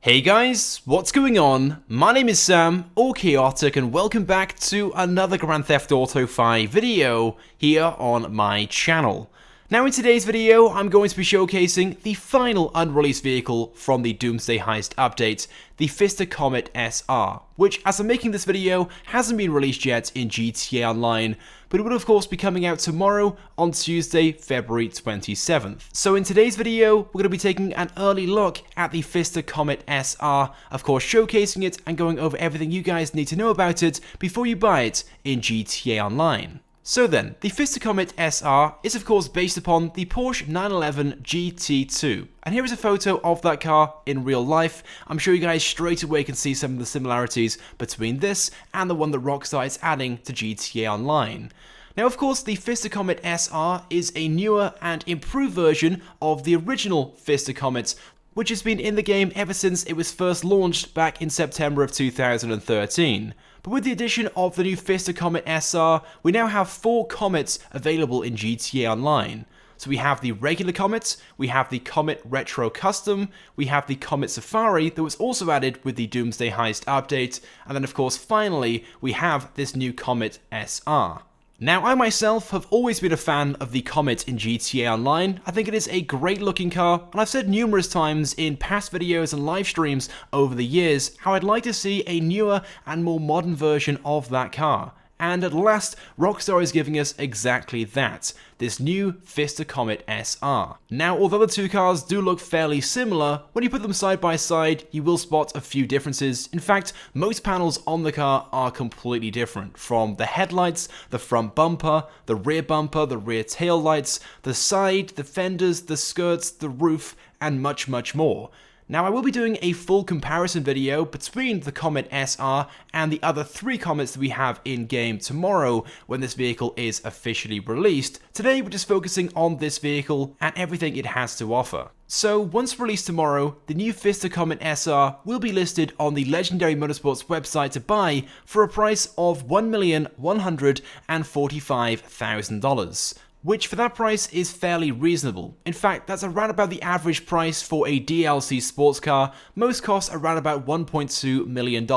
Hey guys, what's going on? My name is Sam, or Chaotic, and welcome back to another Grand Theft Auto 5 video here on my channel. Now in today's video, I'm going to be showcasing the final unreleased vehicle from the Doomsday Heist update, the Comet SR, which as I'm making this video hasn't been released yet in GTA Online, but it will of course be coming out tomorrow on Tuesday, February 27th. So in today's video, we're going to be taking an early look at the Comet SR, of course showcasing it and going over everything you guys need to know about it before you buy it in GTA Online. So then, the Comet SR is of course based upon the Porsche 911 GT2, and here is a photo of that car in real life. I'm sure you guys straight away can see some of the similarities between this and the one that Rockstar is adding to GTA Online. Now of course the Comet SR is a newer and improved version of the original Comet, which has been in the game ever since it was first launched back in September of 2013. But with the addition of the new Comet SR, we now have 4 Comets available in GTA Online. So we have the regular Comet, we have the Comet Retro Custom, we have the Comet Safari that was also added with the Doomsday Heist update, and then of course finally we have this new Comet SR. Now, I myself have always been a fan of the Comet in GTA Online. I think it is a great looking car, and I've said numerous times in past videos and live streams over the years how I'd like to see a newer and more modern version of that car. And at last, Rockstar is giving us exactly that, this new Comet SR. Now, although the two cars do look fairly similar, when you put them side by side, you will spot a few differences. In fact, most panels on the car are completely different, from the headlights, the front bumper, the rear tail lights, the side, the fenders, the skirts, the roof, and much, much more. Now I will be doing a full comparison video between the Comet SR and the other 3 Comets that we have in game tomorrow when this vehicle is officially released. Today we're just focusing on this vehicle and everything it has to offer. So once released tomorrow, the new Comet SR will be listed on the Legendary Motorsports website to buy for a price of $1,145,000. Which for that price is fairly reasonable. In fact, that's around about the average price for a DLC sports car. Most cost around about $1.2 million,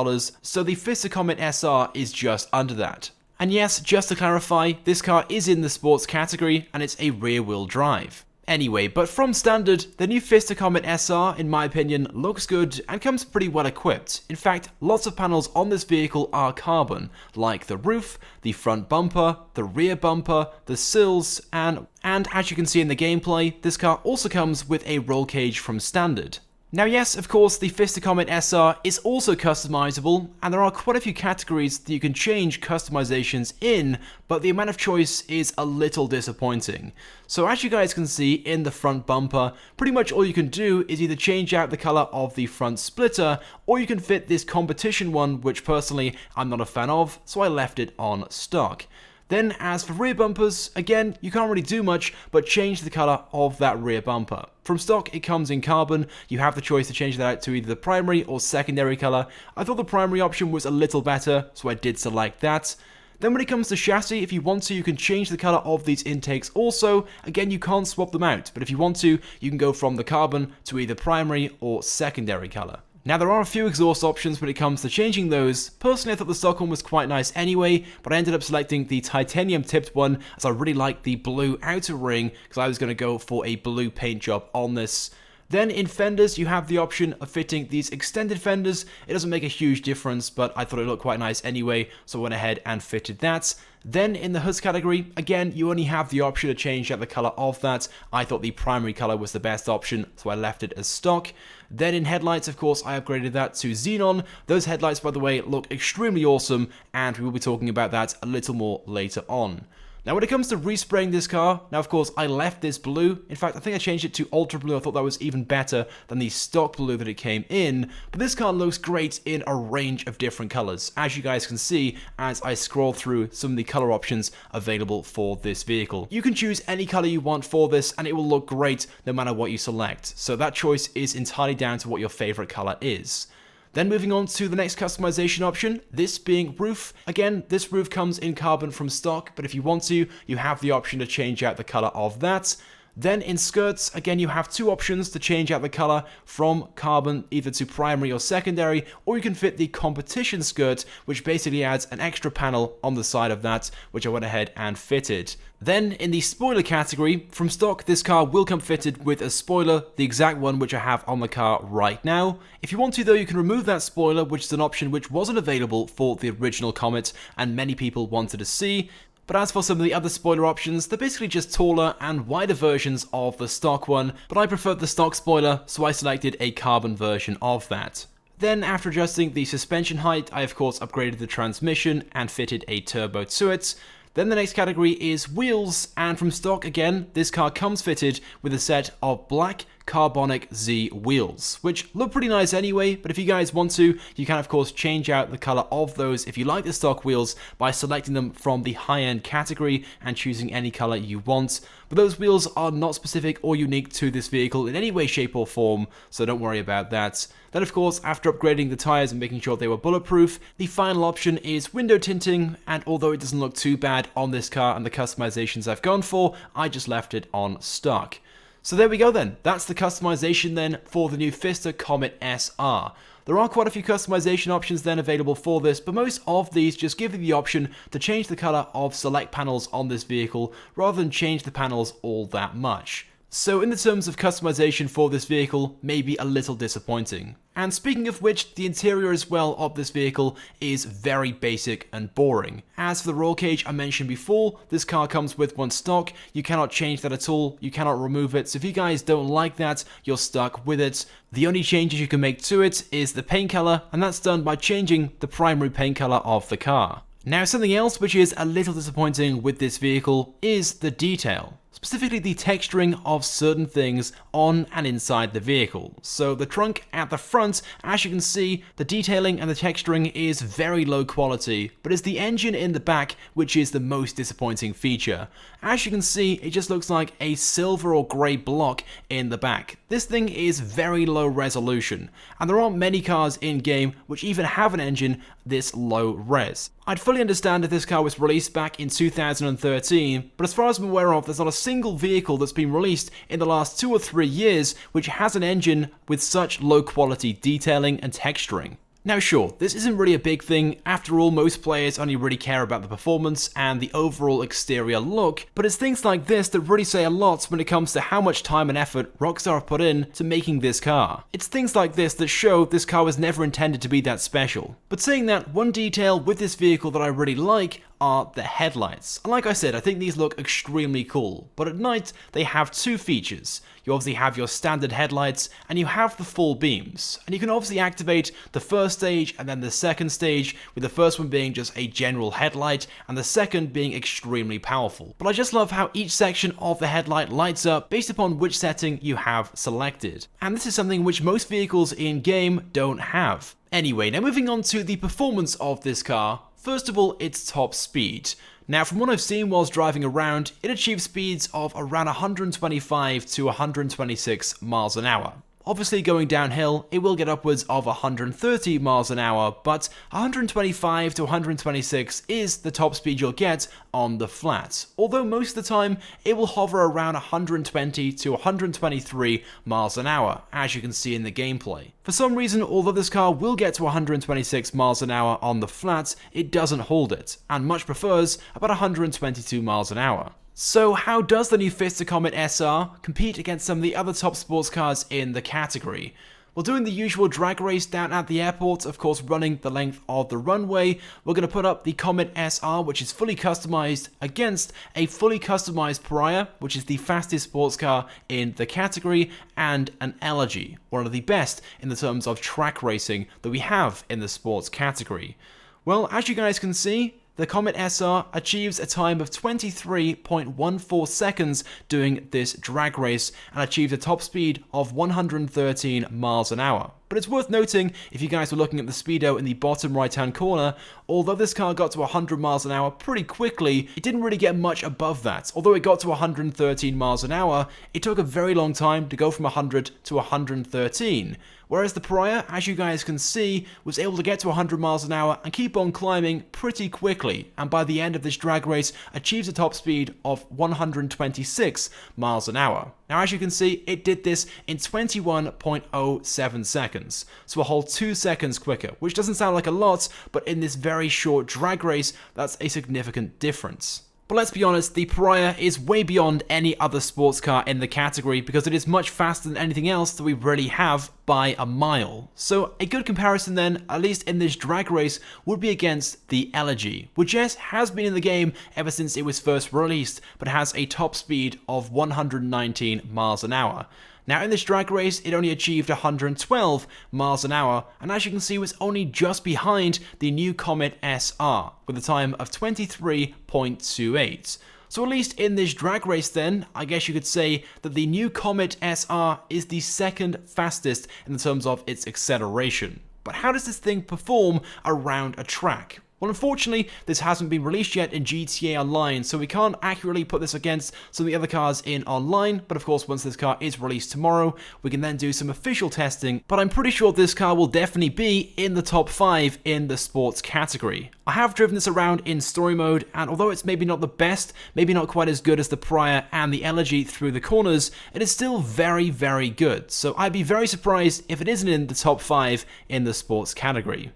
so the Comet SR is just under that. And yes, just to clarify, this car is in the sports category and it's a rear-wheel drive. Anyway, but from standard, the new Comet SR, in my opinion, looks good and comes pretty well equipped. In fact, lots of panels on this vehicle are carbon, like the roof, the front bumper, the rear bumper, the sills, and as you can see in the gameplay, this car also comes with a roll cage from standard. Now yes, of course, the Comet SR is also customizable, and there are quite a few categories that you can change customizations in, but the amount of choice is a little disappointing. So as you guys can see in the front bumper, pretty much all you can do is either change out the color of the front splitter, or you can fit this competition one, which personally I'm not a fan of, so I left it on stock. Then as for rear bumpers, again, you can't really do much but change the colour of that rear bumper. From stock it comes in carbon, you have the choice to change that out to either the primary or secondary colour. I thought the primary option was a little better, so I did select that. Then when it comes to chassis, if you want to, you can change the colour of these intakes also. Again, you can't swap them out, but if you want to, you can go from the carbon to either primary or secondary colour. Now there are a few exhaust options when it comes to changing those. Personally I thought the stock one was quite nice anyway, but I ended up selecting the titanium tipped one as I really like the blue outer ring because I was going to go for a blue paint job on this. Then in fenders you have the option of fitting these extended fenders. It doesn't make a huge difference, but I thought it looked quite nice anyway, so I went ahead and fitted that. Then in the hoods category, again, you only have the option to change out the color of that. I thought the primary color was the best option, so I left it as stock. Then in headlights, of course, I upgraded that to xenon. Those headlights, by the way, look extremely awesome, and we will be talking about that a little more later on. Now when it comes to respraying this car, now of course I left this blue. In fact, I think I changed it to ultra blue. I thought that was even better than the stock blue that it came in. But this car looks great in a range of different colors, as you guys can see as I scroll through some of the color options available for this vehicle. You can choose any color you want for this and it will look great no matter what you select. So that choice is entirely down to what your favorite color is. Then moving on to the next customization option, this being roof. Again, this roof comes in carbon from stock, but if you want to, you have the option to change out the color of that. Then in skirts, again, you have two options to change out the color from carbon either to primary or secondary, or you can fit the competition skirt, which basically adds an extra panel on the side of that, which I went ahead and fitted. Then in the spoiler category, from stock this car will come fitted with a spoiler, the exact one which I have on the car right now. If you want to though, you can remove that spoiler, which is an option which wasn't available for the original Comet and many people wanted to see. But as for some of the other spoiler options, they're basically just taller and wider versions of the stock one, but I preferred the stock spoiler, so I selected a carbon version of that. Then after adjusting the suspension height, I of course upgraded the transmission and fitted a turbo to it. Then the next category is wheels, and from stock again, this car comes fitted with a set of black Carbonic Z wheels, which look pretty nice anyway, but if you guys want to, you can of course change out the color of those if you like the stock wheels by selecting them from the high-end category and choosing any color you want. But those wheels are not specific or unique to this vehicle in any way, shape or form, so don't worry about that. Then of course, after upgrading the tires and making sure they were bulletproof, the final option is window tinting, and although it doesn't look too bad on this car and the customizations I've gone for, I just left it on stock. So there we go then, that's the customization then for the new Fisker Comet SR. There are quite a few customization options then available for this, but most of these just give you the option to change the color of select panels on this vehicle rather than change the panels all that much. So in the terms of customization for this vehicle, maybe a little disappointing. And speaking of which, the interior as well of this vehicle is very basic and boring. As for the roll cage I mentioned before, this car comes with one stock, you cannot change that at all, you cannot remove it, so if you guys don't like that, you're stuck with it. The only changes you can make to it is the paint color, and that's done by changing the primary paint color of the car. Now something else which is a little disappointing with this vehicle is the detail. Specifically the texturing of certain things on and inside the vehicle. So the trunk at the front, as you can see, the detailing and the texturing is very low quality, but it's the engine in the back which is the most disappointing feature. As you can see, it just looks like a silver or grey block in the back. This thing is very low resolution, and there aren't many cars in game which even have an engine this low res. I'd fully understand if this car was released back in 2013, but as far as I'm aware of, there's not a single vehicle that's been released in the last 2 or 3 years which has an engine with such low quality detailing and texturing. Now sure, this isn't really a big thing, after all most players only really care about the performance and the overall exterior look, but it's things like this that really say a lot when it comes to how much time and effort Rockstar have put in to making this car. It's things like this that show this car was never intended to be that special. But saying that, one detail with this vehicle that I really like are the headlights. And like I said, I think these look extremely cool, but at night they have two features. You obviously have your standard headlights and you have the full beams, and you can obviously activate the first stage and then the second stage, with the first one being just a general headlight and the second being extremely powerful. But I just love how each section of the headlight lights up based upon which setting you have selected, and this is something which most vehicles in game don't have. Anyway, now moving on to the performance of this car. First of all, its top speed. Now from what I've seen whilst driving around, it achieves speeds of around 125 to 126 miles an hour. Obviously going downhill, it will get upwards of 130 miles an hour, but 125 to 126 is the top speed you'll get on the flats, although most of the time it will hover around 120 to 123 miles an hour, as you can see in the gameplay. For some reason, although this car will get to 126 miles an hour on the flats, it doesn't hold it, and much prefers about 122 miles an hour. So how does the new Fisker Comet SR compete against some of the other top sports cars in the category? Well, doing the usual drag race down at the airport, of course running the length of the runway, we're going to put up the Comet SR, which is fully customized, against a fully customized Pariah, which is the fastest sports car in the category, and an Elegy, one of the best in the terms of track racing that we have in the sports category. Well, as you guys can see, the Comet SR achieves a time of 23.14 seconds doing this drag race and achieves a top speed of 113 miles an hour. But But it's worth noting, if you guys were looking at the speedo in the bottom right hand corner, although this car got to 100 miles an hour pretty quickly, it didn't really get much above that. Although it got to 113 miles an hour, it took a very long time to go from 100 to 113. Whereas the Pariah, as you guys can see, was able to get to 100 miles an hour and keep on climbing pretty quickly, and by the end of this drag race achieves a top speed of 126 miles an hour. Now as you can see, it did this in 21.07 seconds, so a whole 2 seconds quicker, which doesn't sound like a lot, but in this very short drag race, that's a significant difference. But let's be honest, the Pariah is way beyond any other sports car in the category because it is much faster than anything else that we really have by a mile. So a good comparison then, at least in this drag race, would be against the Elegy, which yes, has been in the game ever since it was first released, but has a top speed of 119 miles an hour. Now in this drag race, it only achieved 112 miles an hour, and as you can see, was only just behind the new Comet SR, with a time of 23.28. So at least in this drag race then, I guess you could say that the new Comet SR is the second fastest in terms of its acceleration. But how does this thing perform around a track? Well, unfortunately, this hasn't been released yet in GTA Online, so we can't accurately put this against some of the other cars in online, but of course, once this car is released tomorrow, we can then do some official testing, but I'm pretty sure this car will definitely be in the top 5 in the sports category. I have driven this around in story mode, and although it's maybe not the best, maybe not quite as good as the Pariah and the Elegy through the corners, it is still very, very good, so I'd be very surprised if it isn't in the top 5 in the sports category.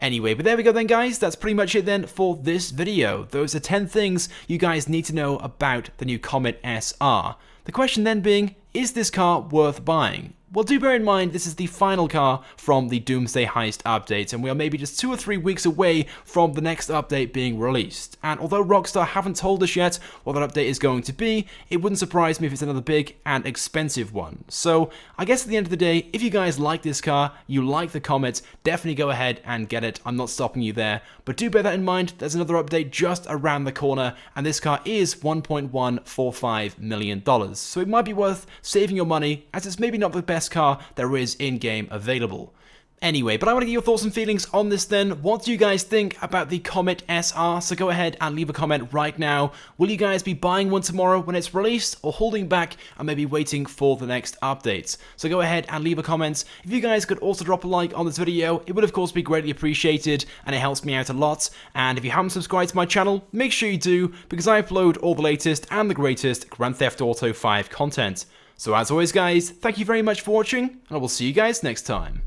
Anyway, but there we go then guys, that's pretty much it then for this video. Those are 10 things you guys need to know about the new Comet SR. The question then being, is this car worth buying? Well, do bear in mind this is the final car from the Doomsday Heist update, and we are maybe just 2 or 3 weeks away from the next update being released. And although Rockstar haven't told us yet what that update is going to be, it wouldn't surprise me if it's another big and expensive one. So I guess at the end of the day, if you guys like this car, you like the Comet, definitely go ahead and get it. I'm not stopping you there. But do bear that in mind, there's another update just around the corner, and this car is $1.145 million. So it might be worth saving your money, as it's maybe not the best car there is in-game available. Anyway, but I want to get your thoughts and feelings on this then. What do you guys think about the Comet SR? So go ahead and leave a comment right now. Will you guys be buying one tomorrow when it's released, or holding back and maybe waiting for the next updates? So go ahead and leave a comment. If you guys could also drop a like on this video, it would of course be greatly appreciated, and it helps me out a lot. And if you haven't subscribed to my channel, make sure you do, because I upload all the latest and the greatest Grand Theft Auto 5 content. So as always guys, thank you very much for watching, and I will see you guys next time.